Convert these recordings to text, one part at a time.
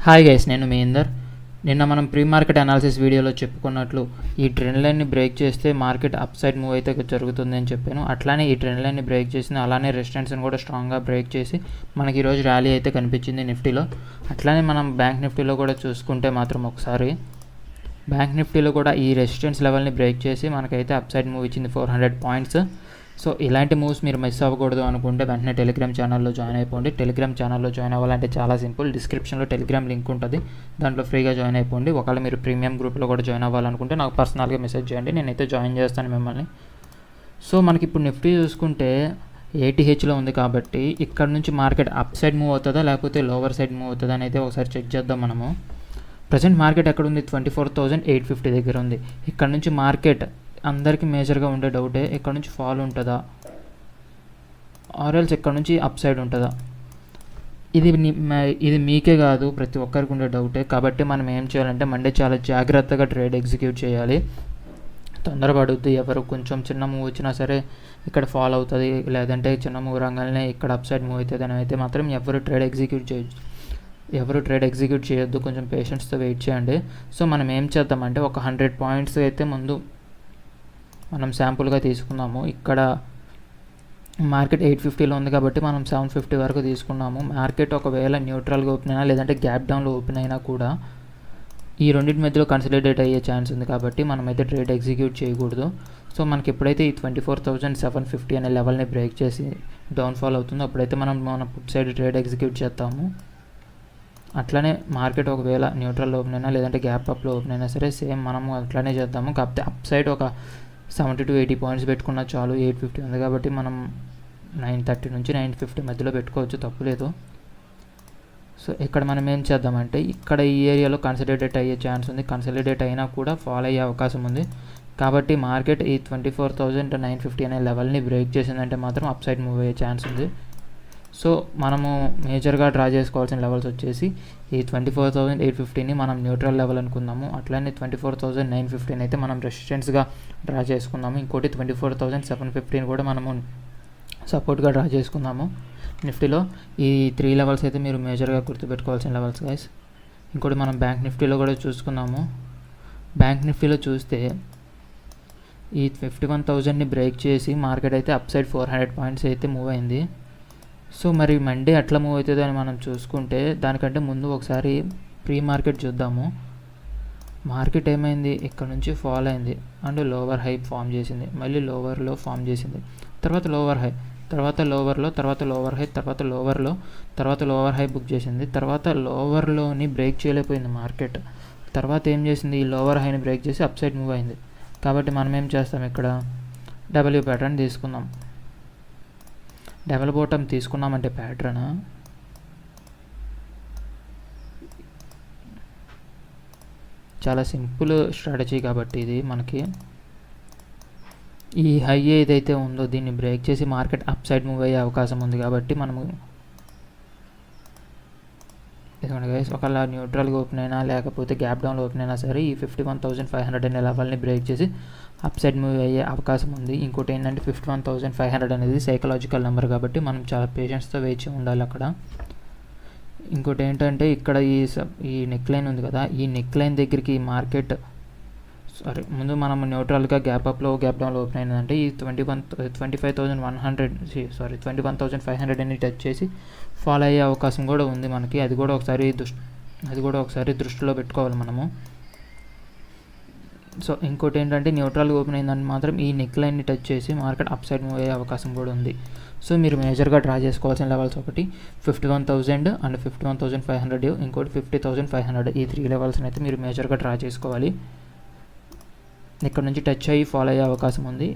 Hi guys, నేను మీ ఇందర్. నిన్న మనం ప్రీ మార్కెట్ అనాలిసిస్ వీడియోలో చెప్పుకున్నట్లు ఈ ట్రెండ్ లైన్ని బ్రేక్ చేస్తే మార్కెట్ అప్ సైడ్ మూవ్ అయితే జరుగుతుంది అని చెప్పాను. అట్లానే ఈ ట్రెండ్ లైన్ని బ్రేక్ చేసింది, అలానే రెసిస్టెన్స్ని కూడా స్ట్రాంగ్గా బ్రేక్ చేసి మనకి ఈరోజు ర్యాలీ అయితే కనిపించింది నిఫ్టీలో. అట్లానే మనం బ్యాంక్ నిఫ్టీలో కూడా చూసుకుంటే మాత్రం ఒకసారి బ్యాంక్ నిఫ్టీలో కూడా ఈ రెసిస్టెన్స్ లెవెల్ని బ్రేక్ చేసి మనకైతే అప్ సైడ్ మూవ్ ఇచ్చింది 400 పాయింట్స్. సో ఇలాంటి మూవ్స్ మీరు మిస్ అవ్వకూడదు అనుకుంటే వెంటనే టెలిగ్రామ్ ఛానల్లో జాయిన్ అయిపోండి. టెలిగ్రామ్ ఛానల్లో జాయిన్ అవ్వాలంటే చాలా సింపుల్, డిస్క్రిప్షన్లో టెలిగ్రామ్ లింక్ ఉంటుంది, దాంట్లో ఫ్రీగా జాయిన్ అయిపోండి. ఒకవేళ మీరు ప్రీమియం గ్రూప్లో కూడా జాయిన్ అవ్వాలనుకుంటే నాకు పర్సనల్గా మెసేజ్ చేయండి, నేనైతే జాయిన్ చేస్తాను మిమ్మల్ని. సో మనకి ఇప్పుడు నిఫ్టీ చూసుకుంటే 80Hలో ఉంది కాబట్టి ఇక్కడ నుంచి మార్కెట్ అప్ సైడ్ మూవ్ అవుతుందా లేకపోతే లోవర్ సైడ్ మూవ్ అవుతుందా అని అయితే ఒకసారి చెక్ చేద్దాం మనము. ప్రజెంట్ మార్కెట్ ఎక్కడ ఉంది? 24,850 దగ్గర ఉంది. ఇక్కడ నుంచి మార్కెట్ అందరికీ మేజర్గా ఉండే డౌటే, ఇక్కడ నుంచి ఫాల్ ఉంటుందా ఆర్ఎల్స్ ఇక్కడ నుంచి అప్ సైడ్ ఉంటుందా? ఇది మీకే కాదు ప్రతి ఒక్కరికి ఉండే డౌటే. కాబట్టి మనం ఏం చేయాలంటే మండే చాలా జాగ్రత్తగా ట్రేడ్ ఎగ్జిక్యూట్ చేయాలి. తొందరపడుద్ది ఎవరు, కొంచెం చిన్న మూవ్ వచ్చినా సరే ఇక్కడ ఫాల్ అవుతుంది, లేదంటే చిన్న మూవ్ రంగానే ఇక్కడ అప్ సైడ్ మూవ్ అవుతుంది అని అయితే మాత్రం ఎవరు ట్రేడ్ ఎగ్జిక్యూట్ చేయొద్దు. కొంచెం పేషెన్స్తో వెయిట్ చేయండి. సో మనం ఏం చేద్దామంటే ఒక 100 పాయింట్స్ అయితే ముందు మనం శాంపుల్గా తీసుకున్నాము. ఇక్కడ మార్కెట్ 850లో ఉంది కాబట్టి మనం 750 వరకు తీసుకున్నాము. మార్కెట్ ఒకవేళ న్యూట్రల్గా ఓపెన్ అయినా లేదంటే గ్యాప్ డౌన్లో ఓపెన్ అయినా కూడా ఈ రెండింటి మధ్యలో కన్సలిడేట్ అయ్యే ఛాన్స్ ఉంది కాబట్టి మనమైతే ట్రేడ్ ఎగ్జిక్యూట్ చేయకూడదు. సో మనకి ఎప్పుడైతే ఈ 24,750 అనే లెవెల్ని బ్రేక్ చేసి డౌన్ఫాల్ అవుతుందో అప్పుడైతే మన పుట్ సైడ్ ట్రేడ్ ఎగ్జిక్యూట్ చేస్తాము. అట్లనే మార్కెట్ ఒకవేళ న్యూట్రల్ ఓపెన్ అయినా లేదంటే గ్యాప్ అప్లో ఓపెన్ అయినా సరే సేమ్ మనము అట్లనే చేద్దాము. కాకపోతే అప్ సైడ్ ఒక 70 to 80 పాయింట్స్ పెట్టుకున్నా చాలు. 850 ఉంది కాబట్టి మనం 930 నుంచి 950 మధ్యలో పెట్టుకోవచ్చు, తప్పులేదు. సో ఇక్కడ మనం ఏం చేద్దామంటే ఇక్కడ ఈ ఏరియాలో కన్సలిడేట్ అయ్యే ఛాన్స్ ఉంది. కన్సలిడేట్ అయినా కూడా ఫాల్ అయ్యే అవకాశం ఉంది. కాబట్టి మార్కెట్ ఈ 24,950 అనే లెవెల్ని బ్రేక్ చేసిందంటే మాత్రం అప్ సైడ్ మూవ్ అయ్యే ఛాన్స్ ఉంది. సో మనము మేజర్గా డ్రా చేసుకోవాల్సిన లెవెల్స్ వచ్చేసి ఈ 24,850ని మనం న్యూట్రల్ లెవెల్ అనుకుందాము. అట్లనే 24,950 అయితే మనం రెసిస్టెన్స్గా డ్రా చేసుకుందాము. ఇంకోటి 24,750 కూడా మనము సపోర్ట్గా డ్రా చేసుకుందాము. నిఫ్టీలో ఈ 3 లెవెల్స్ అయితే మీరు మేజర్గా గుర్తుపెట్టుకోవాల్సిన లెవెల్స్ గైస్. ఇంకోటి మనం బ్యాంక్ నిఫ్టీలో కూడా చూసుకుందాము. బ్యాంక్ నిఫ్టీలో చూస్తే ఈ 51,000ని బ్రేక్ చేసి మార్కెట్ అయితే అప్ సైడ్ 400 పాయింట్స్ అయితే మూవ్ అయింది. సో మరి మండే అట్లా మూవ్ అవుతుంది అని మనం చూసుకుంటే దానికంటే ముందు ఒకసారి ప్రీ మార్కెట్ చూద్దాము. మార్కెట్ ఏమైంది? ఇక్కడ నుంచి ఫాల్ అయింది అండ్ లోవర్ హై ఫామ్ చేసింది, మళ్ళీ లోవర్లో ఫామ్ చేసింది, తర్వాత లోవర్ హై, తర్వాత లోవర్లో, తర్వాత లోవర్ హై, తర్వాత లోవర్లో, తర్వాత లోవర్ హై బుక్ చేసింది, తర్వాత లోవర్లోని బ్రేక్ చేయలేకపోయింది మార్కెట్. తర్వాత ఏం చేసింది? ఈ లోవర్ హైని బ్రేక్ చేసి అప్ సైడ్ మూవ్ అయింది. కాబట్టి మనం ఏం చేస్తాం, ఇక్కడ డబ్ల్యూ ప్యాటర్న్ తీసుకుందాం. డబల్ బాటమ్ తీసుకున్నామంటే ప్యాటర్న్ చాలా సింపుల్ స్ట్రాటజీ. కాబట్టి ఇది మనకి ఈ హై ఏదైతే ఉందో దీన్ని బ్రేక్ చేసి మార్కెట్ అప్ సైడ్ మూవ్ అయ్యే అవకాశం ఉంది. కాబట్టి మనము ఇదిగోండి గైస్, ఒకవేళ న్యూట్రల్గా ఓపెన్ అయినా లేకపోతే గ్యాప్ డౌన్లో ఓపెన్ అయినా సరే ఈ 51,500 అనే లెవెల్ని బ్రేక్ చేసి అప్ సైడ్ మూవ్ అయ్యే అవకాశం ఉంది. ఇంకోటి ఏంటంటే 51,500 అనేది సైకలాజికల్ నెంబర్ కాబట్టి మనం చాలా పేషెన్స్తో వేచి ఉండాలి అక్కడ. ఇంకోటి ఏంటంటే ఇక్కడ ఈ నెక్ లైన్ ఉంది కదా, ఈ నెక్ లైన్ దగ్గరికి మార్కెట్ ముందు మనం న్యూట్రల్గా గ్యాప్ అప్లో గ్యాప్ డౌన్లో ఓపెన్ అయిందంటే ఈ 21,500 అని టచ్ చేసి ఫాలో అయ్యే అవకాశం కూడా ఉంది మనకి. అది కూడా ఒకసారి దృష్టిలో పెట్టుకోవాలి మనము. సో ఇంకోటి ఏంటంటే న్యూట్రల్గా ఓపెన్ అయిందంటే మాత్రం ఈ నెక్ లైన్ని టచ్ చేసి మార్కెట్ అప్ సైడ్ మూవ్ అయ్యే అవకాశం కూడా ఉంది. సో మీరు మేజర్గా డ్రా చేసుకోవాల్సిన లెవెల్స్ ఒకటి 51,000 అండ్ 51,500, ఇంకోటి 50,500. ఈ 3 లెవెల్స్ని అయితే మీరు మేజర్గా డ్రా చేసుకోవాలి. ఇక్కడ నుంచి టచ్ అయ్యి ఫాలో అయ్యే అవకాశం ఉంది.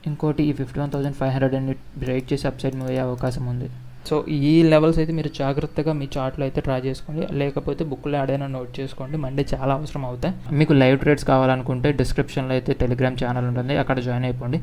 ఇంకోటి ఈ 51,500 అని బ్రేక్ చేసి అప్ సైడ్ మూవ్ అయ్యే అవకాశం ఉంది. సో ఈ లెవెల్స్ అయితే మీరు జాగ్రత్తగా మీ చార్ట్లో అయితే డ్రా చేసుకోండి, లేకపోతే బుక్లో యాడైనా నోట్ చేసుకోండి. మండే చాలా అవసరం అవుతాయి. మీకు లైవ్ ట్రేడ్స్ కావాలనుకుంటే డిస్క్రిప్షన్లో అయితే టెలిగ్రామ్ ఛానల్ ఉంటుంది, అక్కడ జాయిన్ అయిపోండి.